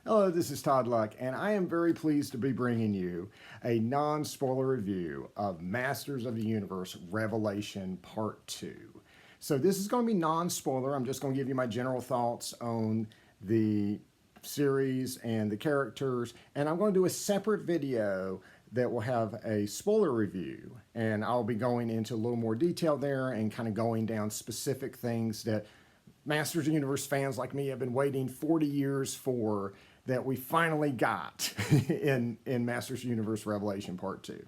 Hello, this is Todd Luck, and I am very pleased to be bringing you a non-spoiler review of Masters of the Universe Revelation Part 2. So this is going to be non-spoiler. I'm just going to give you my general thoughts on the series and the characters, and I'm going to do a separate video that will have a spoiler review, and I'll be going into a little more detail there and kind of going down specific things that Masters of the Universe fans like me have been waiting 40 years for, that we finally got in Masters of the Universe Revelation Part 2.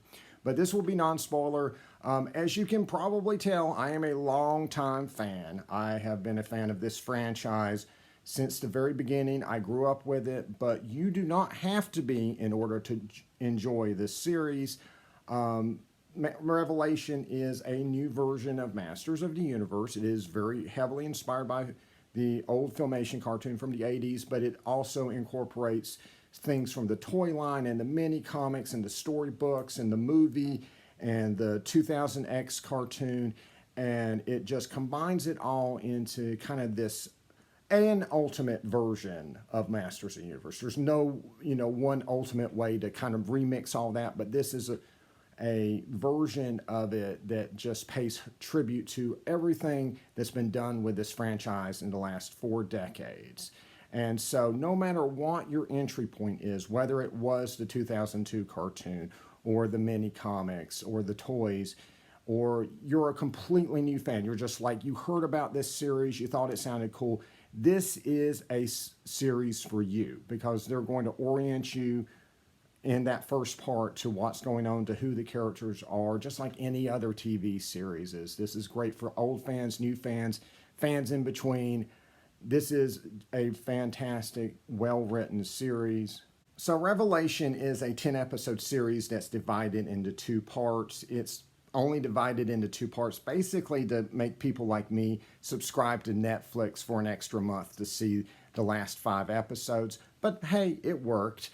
But this will be non-spoiler. As you can probably tell, I am a long-time fan. I have been a fan of this franchise since the very beginning. I grew up with it, but you do not have to be in order to enjoy this series. Revelation is a new version of Masters of the Universe. It is very heavily inspired by the old Filmation cartoon from the 80s, but it also incorporates things from the toy line and the mini comics and the storybooks and the movie and the 2000X cartoon, and it just combines it all into kind of this an ultimate version of Masters of the Universe. There's no, one ultimate way to kind of remix all that, but this is a version of it that just pays tribute to everything that's been done with this franchise in the last 4 decades. And so no matter what your entry point is, whether it was the 2002 cartoon or the mini comics or the toys, or you're a completely new fan, you're just like, you heard about this series, you thought it sounded cool, this is a series for you, because they're going to orient you in that first part to what's going on, to who the characters are, just like any other TV series is. This is great for old fans, new fans, fans in between. This is a fantastic, well-written series. So Revelation is a 10-episode series that's divided into 2 parts. It's only divided into 2 parts basically to make people like me subscribe to Netflix for an extra month to see the last 5 episodes. But hey, it worked.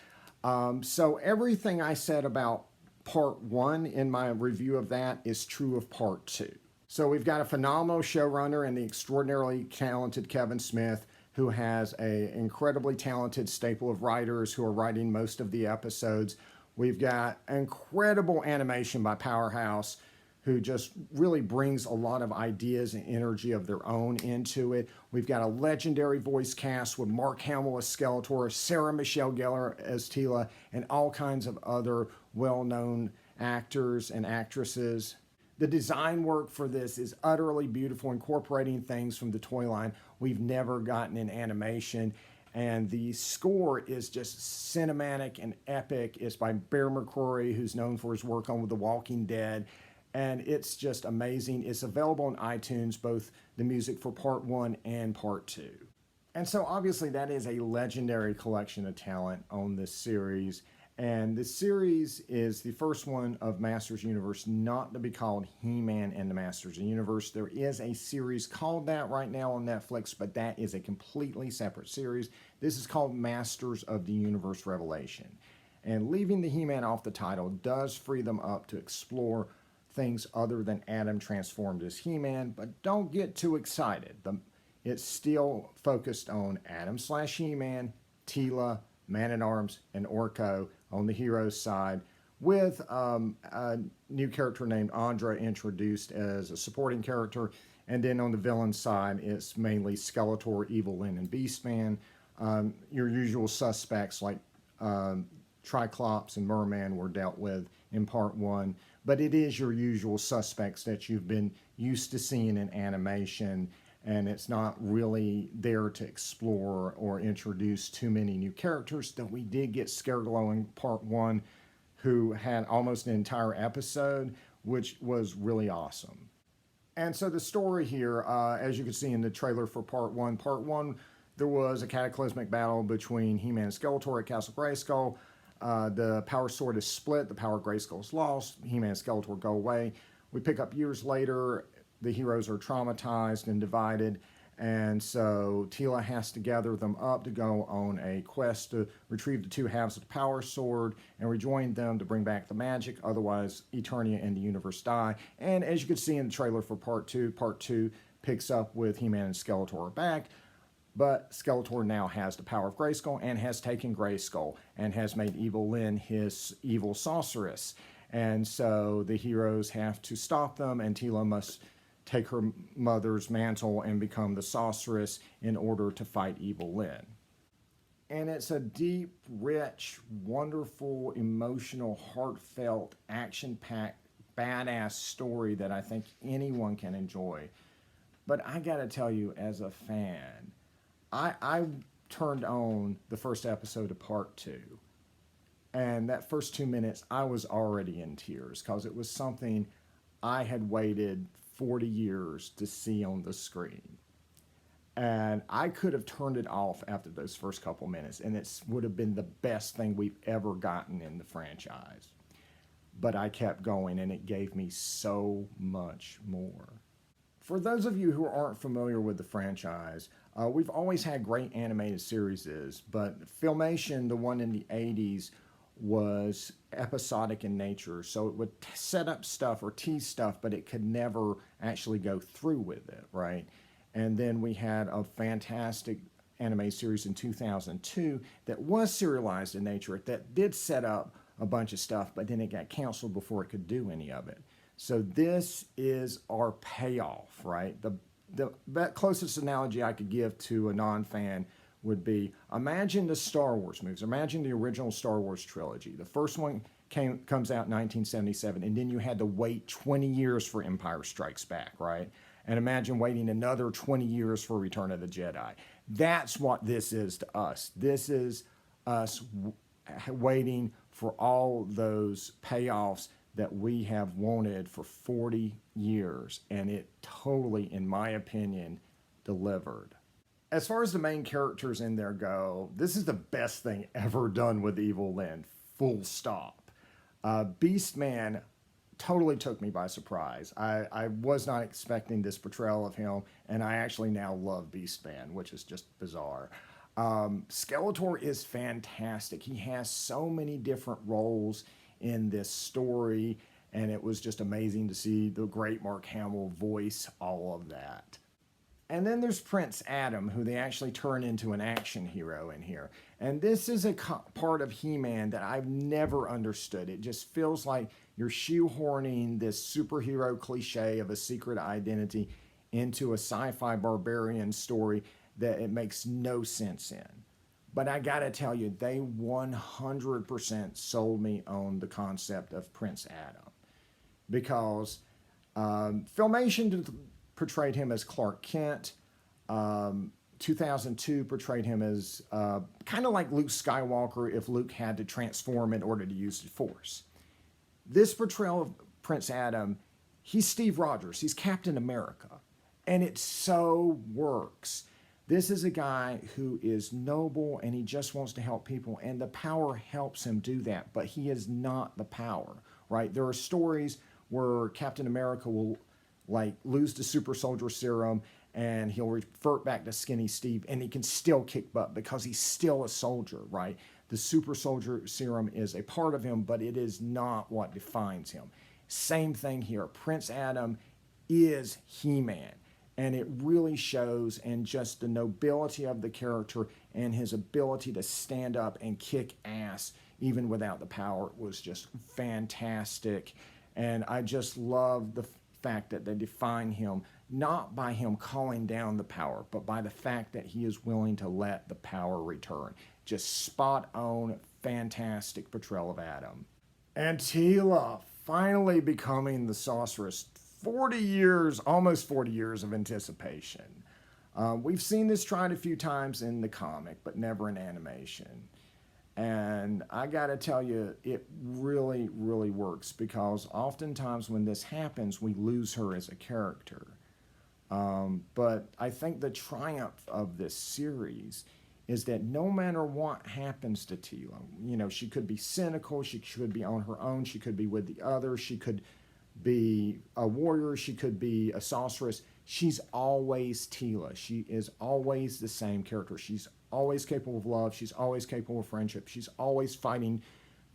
So everything I said about Part 1 in my review of that is true of Part 2. So we've got a phenomenal showrunner and the extraordinarily talented Kevin Smith, who has an incredibly talented staple of writers who are writing most of the episodes. We've got incredible animation by Powerhouse, who just really brings a lot of ideas and energy of their own into it. We've got a legendary voice cast with Mark Hamill as Skeletor, Sarah Michelle Gellar as Teela, and all kinds of other well-known actors and actresses. The design work for this is utterly beautiful, incorporating things from the toy line we've never gotten in animation. And the score is just cinematic and epic. It's by Bear McCreary, who's known for his work on The Walking Dead. And it's just amazing. It's available on iTunes, both the music for Part 1 and Part 2. And so obviously that is a legendary collection of talent on this series. And this series is the first one of Masters of the Universe not to be called He-Man and the Masters of the Universe. There is a series called that right now on Netflix, but that is a completely separate series. This is called Masters of the Universe Revelation. And leaving the He-Man off the title does free them up to explore things other than Adam transformed as He-Man, but don't get too excited. It's still focused on Adam/He-Man, Teela, Man-at-Arms, and Orko on the hero's side, with a new character named Andra introduced as a supporting character. And then on the villain side, it's mainly Skeletor, Evil-Lyn, and Beastman. Your usual suspects like Triclops and Merman were dealt with in Part 1. But it is your usual suspects that you've been used to seeing in animation, and it's not really there to explore or introduce too many new characters. Though we did get Scareglow in Part 1, who had almost an entire episode, which was really awesome. And so the story here, as you can see in the trailer for Part 1, there was a cataclysmic battle between He-Man and Skeletor at Castle Grayskull. The power sword is split, the power of Grayskull is lost, He-Man and Skeletor go away. We pick up years later, the heroes are traumatized and divided, and so Teela has to gather them up to go on a quest to retrieve the 2 halves of the power sword and rejoin them to bring back the magic, otherwise Eternia and the universe die. And as you can see in the trailer for Part 2 picks up with He-Man and Skeletor back. But Skeletor now has the power of Grayskull and has taken Grayskull and has made Evil Lyn his evil sorceress. And so the heroes have to stop them, and Teela must take her mother's mantle and become the sorceress in order to fight Evil Lyn. And it's a deep, rich, wonderful, emotional, heartfelt, action-packed, badass story that I think anyone can enjoy. But I gotta tell you, as a fan, I turned on the first episode of part 2. And that first 2 minutes, I was already in tears because it was something I had waited 40 years to see on the screen. And I could have turned it off after those first couple minutes, and it would have been the best thing we've ever gotten in the franchise. But I kept going, and it gave me so much more. For those of you who aren't familiar with the franchise, we've always had great animated series, but Filmation, the one in the 80s, was episodic in nature. So it would set up stuff or tease stuff, but it could never actually go through with it, right? And then we had a fantastic anime series in 2002 that was serialized in nature that did set up a bunch of stuff, but then it got canceled before it could do any of it. So this is our payoff, right? The closest analogy I could give to a non-fan would be, imagine the Star Wars movies. Imagine the original Star Wars trilogy. The first one comes out in 1977, and then you had to wait 20 years for Empire Strikes Back, right? And imagine waiting another 20 years for Return of the Jedi. That's what this is to us. This is us waiting for all those payoffs that we have wanted for 40 years. And it totally, in my opinion, delivered. As far as the main characters in there go, this is the best thing ever done with Evil Lyn, full stop. Beastman totally took me by surprise. I was not expecting this portrayal of him, and I actually now love Beastman, which is just bizarre. Skeletor is fantastic. He has so many different roles in this story, and it was just amazing to see the great Mark Hamill voice all of that. And then there's Prince Adam, who they actually turn into an action hero in here. And this is a part of He-Man that I've never understood. It just feels like you're shoehorning this superhero cliche of a secret identity into a sci-fi barbarian story that it makes no sense in. But I gotta tell you, they 100% sold me on the concept of Prince Adam. Because Filmation portrayed him as Clark Kent. 2002 portrayed him as kind of like Luke Skywalker if Luke had to transform in order to use the Force. This portrayal of Prince Adam, he's Steve Rogers, he's Captain America, and it so works. This is a guy who is noble and he just wants to help people, and the power helps him do that, but he is not the power, right? There are stories where Captain America will lose the super soldier serum and he'll revert back to skinny Steve, and he can still kick butt because he's still a soldier, right? The super soldier serum is a part of him, but it is not what defines him. Same thing here. Prince Adam is He-Man, and it really shows in just the nobility of the character and his ability to stand up and kick ass even without the power was just fantastic. And I just love the fact that they define him not by him calling down the power, but by the fact that he is willing to let the power return. Just spot on, fantastic portrayal of Adam. And Teela finally becoming the sorceress. 40 years, almost 40 years of anticipation. We've seen this tried a few times in the comic, but never in animation. And I gotta tell you, it really, really works, because oftentimes when this happens, we lose her as a character. But I think the triumph of this series is that no matter what happens to Teela, you know, she could be cynical, she could be on her own, she could be with the others, she could be a warrior, she could be a sorceress. She's always Teela. She is always the same character. She's always capable of love. She's always capable of friendship. She's always fighting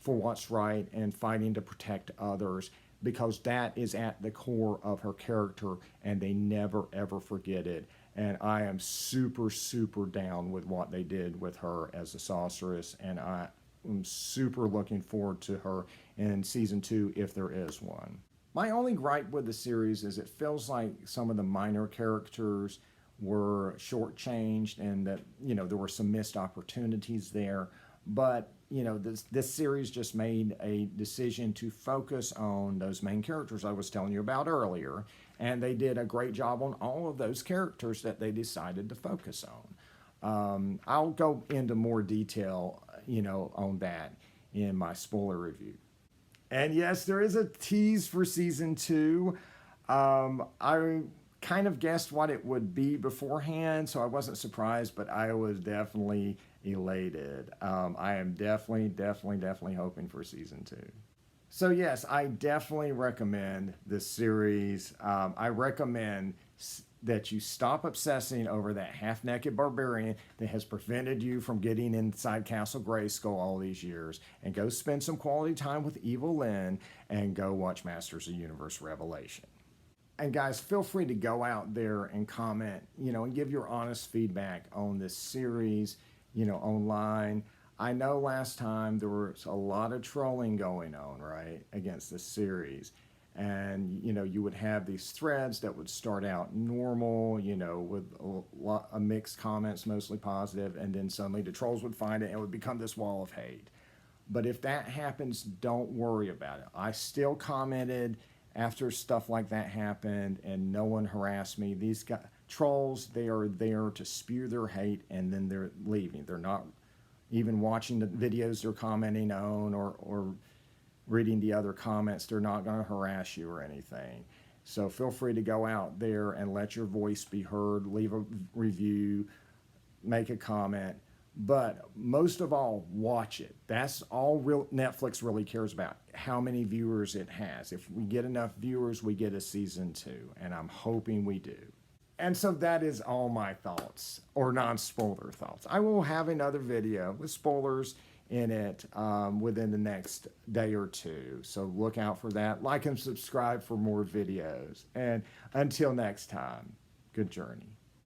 for what's right and fighting to protect others, because that is at the core of her character, and they never ever forget it. And I am super, super down with what they did with her as a sorceress. And I'm super looking forward to her in season 2, if there is one. My only gripe with the series is it feels like some of the minor characters were shortchanged and that, there were some missed opportunities there. But, this series just made a decision to focus on those main characters I was telling you about earlier. And they did a great job on all of those characters that they decided to focus on. I'll go into more detail, on that in my spoiler review. And yes, there is a tease for season 2. I kind of guessed what it would be beforehand, so I wasn't surprised, but I was definitely elated. I am definitely hoping for season 2. So yes, I definitely recommend this series. I recommend that you stop obsessing over that half-naked barbarian that has prevented you from getting inside Castle Grayskull all these years, and go spend some quality time with Evil-Lyn and go watch Masters of the Universe Revelation. And guys, feel free to go out there and comment, and give your honest feedback on this series, online. I know last time there was a lot of trolling going on, right, against this series. And, you would have these threads that would start out normal, with a lot of mixed comments, mostly positive, and then suddenly the trolls would find it and it would become this wall of hate. But if that happens, don't worry about it. I still commented after stuff like that happened, and no one harassed me. These guys, trolls, they are there to spew their hate, and then they're leaving. They're not even watching the videos they're commenting on or reading the other comments. They're not going to harass you or anything. So feel free to go out there and let your voice be heard, leave a review, make a comment. But most of all, watch it. That's all Netflix really cares about, how many viewers it has. If we get enough viewers, we get a season 2, and I'm hoping we do. And so that is all my thoughts, or non-spoiler thoughts. I will have another video with spoilers in it within the next day or two. So look out for that. Like and subscribe for more videos. And until next time, good journey.